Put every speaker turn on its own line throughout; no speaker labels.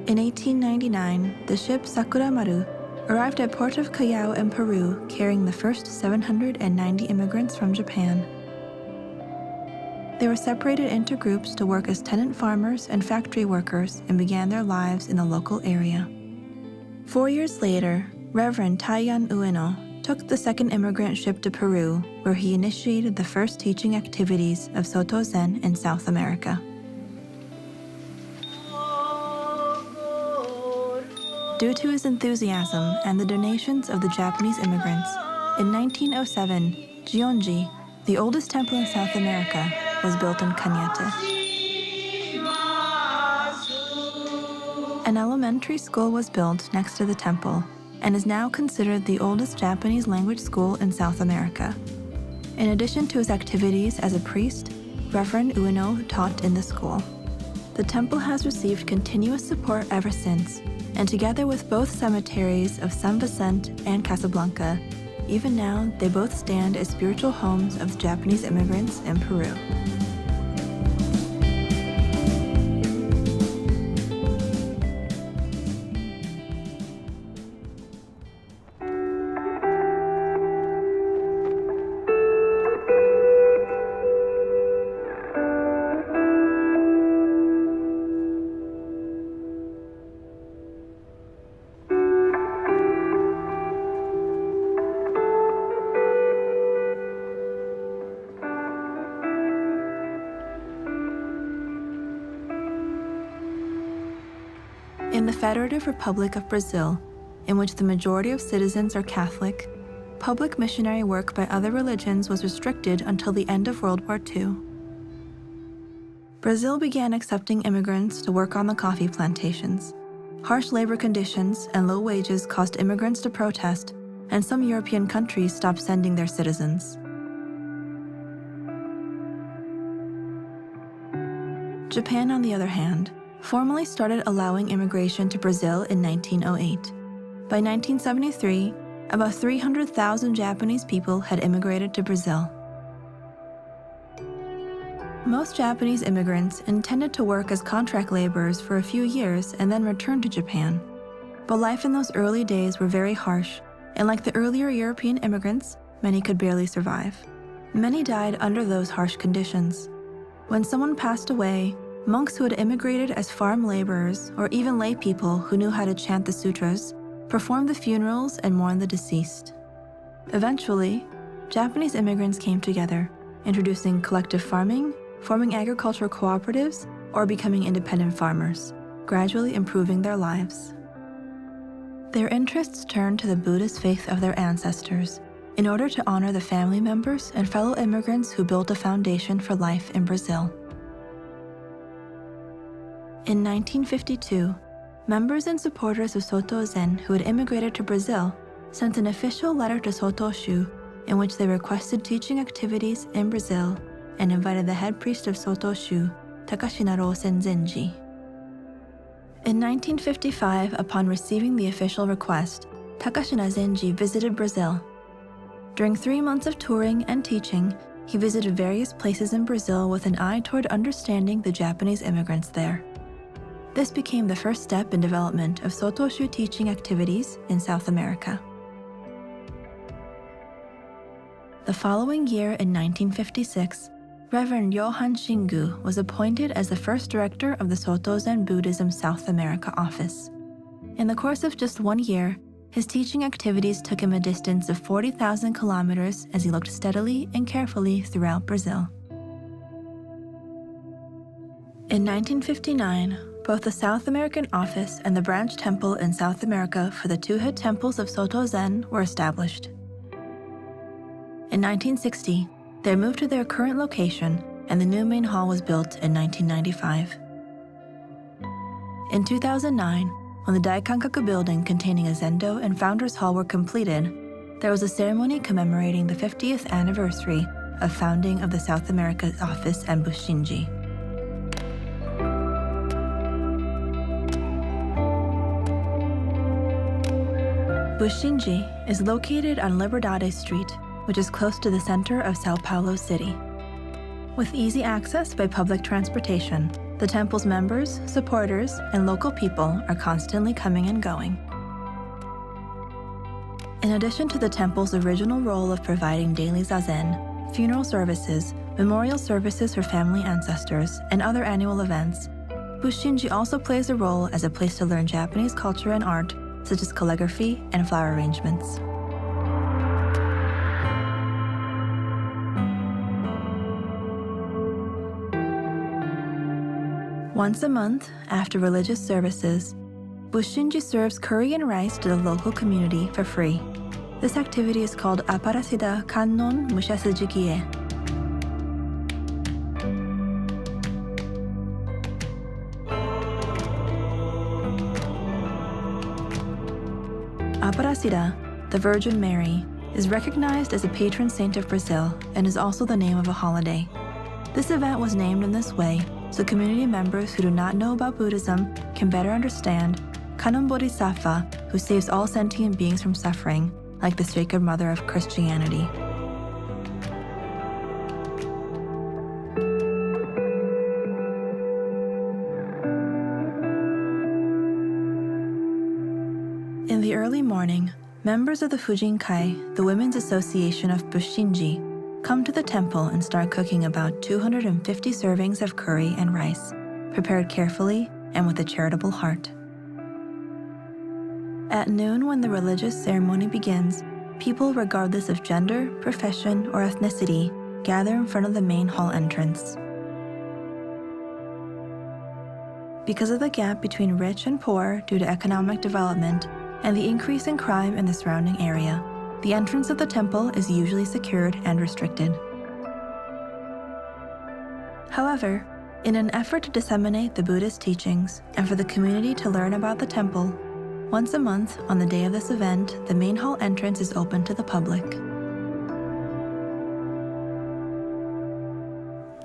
In 1899, the ship Sakura Maru arrived at Port of Callao in Peru, carrying the first 790 immigrants from Japan. They were separated into groups to work as tenant farmers and factory workers and began their lives in the local area. 4 years later, Reverend Taiyan Ueno took the second immigrant ship to Peru, where he initiated the first teaching activities of Soto Zen in South America. Due to his enthusiasm and the donations of the Japanese immigrants, in 1907, Gionji, the oldest temple in South America, was built in Cañete. An elementary school was built next to the temple and is now considered the oldest Japanese language school in South America. In addition to his activities as a priest, Reverend Ueno taught in the school. The temple has received continuous support ever since, and together with both cemeteries of San Vicente and Casablanca, even now they both stand as spiritual homes of the Japanese immigrants in Peru. In the Federative Republic of Brazil, in which the majority of citizens are Catholic, public missionary work by other religions was restricted until the end of World War II. Brazil began accepting immigrants to work on the coffee plantations. Harsh labor conditions and low wages caused immigrants to protest, and some European countries stopped sending their citizens. Japan, on the other hand, formally started allowing immigration to Brazil in 1908. By 1973, about 300,000 Japanese people had immigrated to Brazil. Most Japanese immigrants intended to work as contract laborers for a few years and then return to Japan. But life in those early days were very harsh, and like the earlier European immigrants, many could barely survive. Many died under those harsh conditions. When someone passed away, monks who had immigrated as farm laborers, or even lay people who knew how to chant the sutras, performed the funerals and mourned the deceased. Eventually, Japanese immigrants came together, introducing collective farming, forming agricultural cooperatives, or becoming independent farmers, gradually improving their lives. Their interests turned to the Buddhist faith of their ancestors in order to honor the family members and fellow immigrants who built a foundation for life in Brazil. In 1952, members and supporters of Soto Zen who had immigrated to Brazil sent an official letter to Soto Shu in which they requested teaching activities in Brazil and invited the head priest of Soto Shu, Takashinaro Senzenji. In 1955, upon receiving the official request, Takashina Zenji visited Brazil. During 3 months of touring and teaching, he visited various places in Brazil with an eye toward understanding the Japanese immigrants there. This became the first step in development of Soto Shu teaching activities in South America. The following year in 1956, Reverend Johann Shingu was appointed as the first director of the Soto Zen Buddhism South America office. In the course of just 1 year, his teaching activities took him a distance of 40,000 kilometers as he looked steadily and carefully throughout Brazil. In 1959, both the South American office and the branch temple in South America for the two head temples of Soto Zen were established. In 1960, they moved to their current location, and the new main hall was built in 1995. In 2009, when the Daikankaku building containing a Zendo and Founders Hall were completed, there was a ceremony commemorating the 50th anniversary of founding of the South America office and Bushinji. Bushinji is located on Liberdade Street, which is close to the center of São Paulo City. With easy access by public transportation, the temple's members, supporters, and local people are constantly coming and going. In addition to the temple's original role of providing daily zazen, funeral services, memorial services for family ancestors, and other annual events, Bushinji also plays a role as a place to learn Japanese culture and art, such as calligraphy and flower arrangements. Once a month, after religious services, Bushinji serves curry and rice to the local community for free. This activity is called Aparasida Kannon Mushasujikie. Aparecida, the Virgin Mary, is recognized as a patron saint of Brazil and is also the name of a holiday. This event was named in this way so community members who do not know about Buddhism can better understand Kannon Bodhisattva, who saves all sentient beings from suffering, like the Sacred Mother of Christianity. In the early morning, members of the Fujinkai, the Women's Association of Bushinji, come to the temple and start cooking about 250 servings of curry and rice, prepared carefully and with a charitable heart. At noon, when the religious ceremony begins, people regardless of gender, profession, or ethnicity gather in front of the main hall entrance. Because of the gap between rich and poor due to economic development and the increase in crime in the surrounding area, the entrance of the temple is usually secured and restricted. However, in an effort to disseminate the Buddhist teachings and for the community to learn about the temple, once a month, on the day of this event, the main hall entrance is open to the public.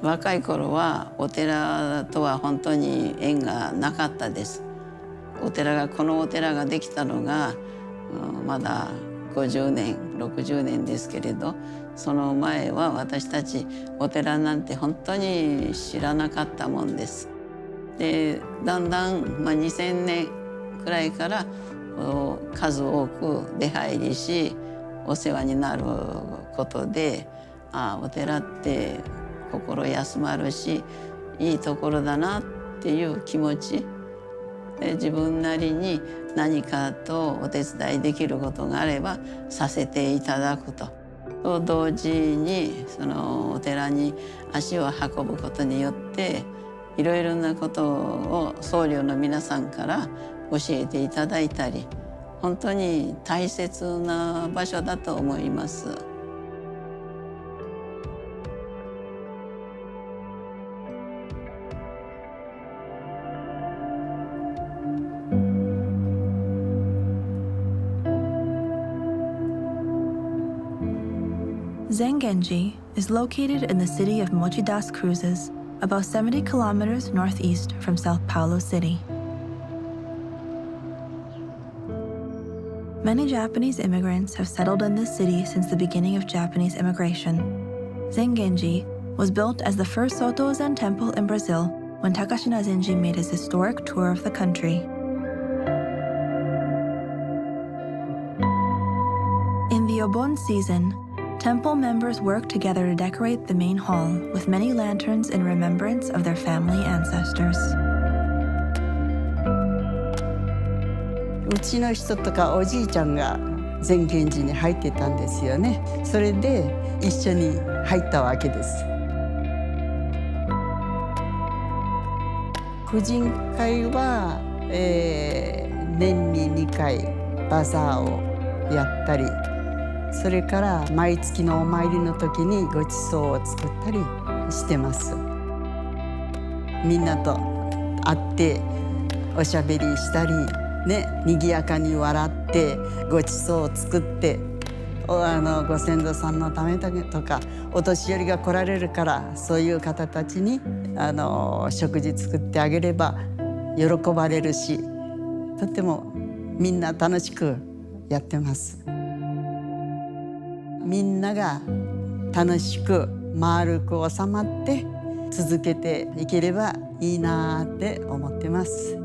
若い頃はお寺とは本当に縁がなかったです。このお寺ができたのが、まだ50年、60年ですけれど、その前は私たちお寺なんて本当に知らなかったもんです。で、だんだん、2000年くらいから数多く出入りしお世話になることで、お寺って心休まるしいいところだなっていう気持ちで、自分なりに何かとお手伝いできることがあればさせていただくと同時に、そのお寺に足を運ぶことによっていろいろなことを僧侶の皆さんから教えていただいたり、本当に大切な場所だと思います。
Zengenji is located in the city of Mochi das Cruzes, about 70 kilometers northeast from Sao Paulo City. Many Japanese immigrants have settled in this city since the beginning of Japanese immigration. Zengenji was built as the first Soto Zen temple in Brazil when Takashi Nazenji made his historic tour of the country. In the Obon season, temple members work together to decorate the main hall with many lanterns in remembrance of their family ancestors.
うちの人とかおじいちゃんが善現寺に入ってたんですよね。それで一緒に入ったわけです。婦人会は、年に2回バザーをやったり、それから毎月のお参りの時にごちそうを作ったりしてます。みんなと会っておしゃべりしたりね、賑やかに笑ってごちそうを作ってご先祖さんのためとかお年寄りが来られるからそういう方たちに食事作ってあげれば喜ばれるし、とてもみんな楽しくやってます。みんなが楽しく丸く収まって続けていければいいなって思ってます。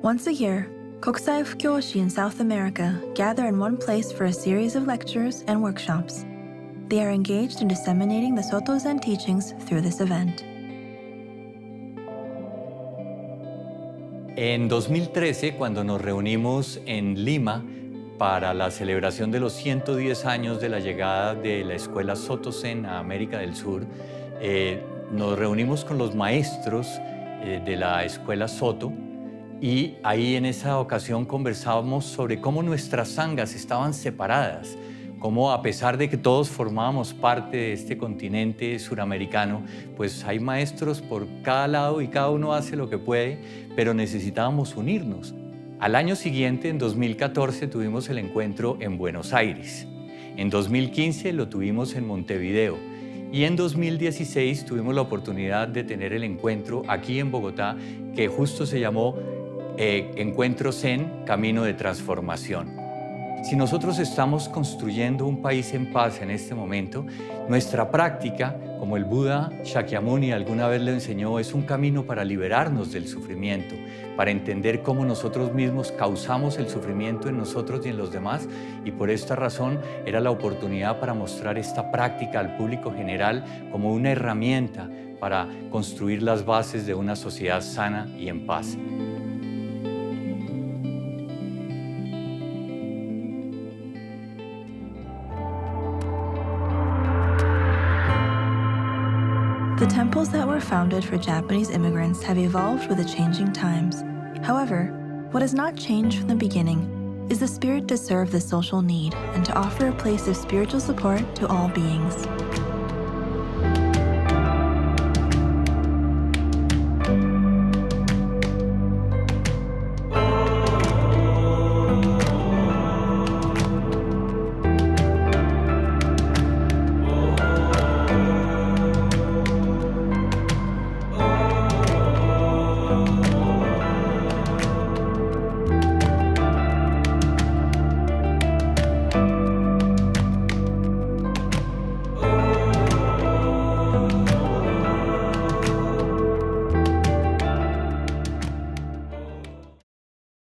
Once a year, Kokusai Fukyōshi in South America gather in one place for a series of lectures and workshops. They are engaged in disseminating the Soto Zen teachings through this event.
En 2013, cuando nos reunimos en Lima para la celebración de los 110 años de la llegada de la escuela Soto Zen a América del Sur, nos reunimos con los maestros de la escuela Soto. Y ahí en esa ocasión conversábamos sobre cómo nuestras sanghas estaban separadas, cómo a pesar de que todos formábamos parte de este continente suramericano, pues hay maestros por cada lado y cada uno hace lo que puede, pero necesitábamos unirnos. Al año siguiente, en 2014, tuvimos el encuentro en Buenos Aires. En 2015 lo tuvimos en Montevideo. Y en 2016 tuvimos la oportunidad de tener el encuentro aquí en Bogotá, que justo se llamó Encuentro Zen, Camino de Transformación. Si nosotros estamos construyendo un país en paz en este momento, nuestra práctica, como el Buda Shakyamuni alguna vez le enseñó, es un camino para liberarnos del sufrimiento, para entender cómo nosotros mismos causamos el sufrimiento en nosotros y en los demás, y por esta razón era la oportunidad para mostrar esta práctica al público general como una herramienta para construir las bases de una sociedad sana y en paz.
The temples that were founded for Japanese immigrants have evolved with the changing times. However, what has not changed from the beginning is the spirit to serve the social need and to offer a place of spiritual support to all beings.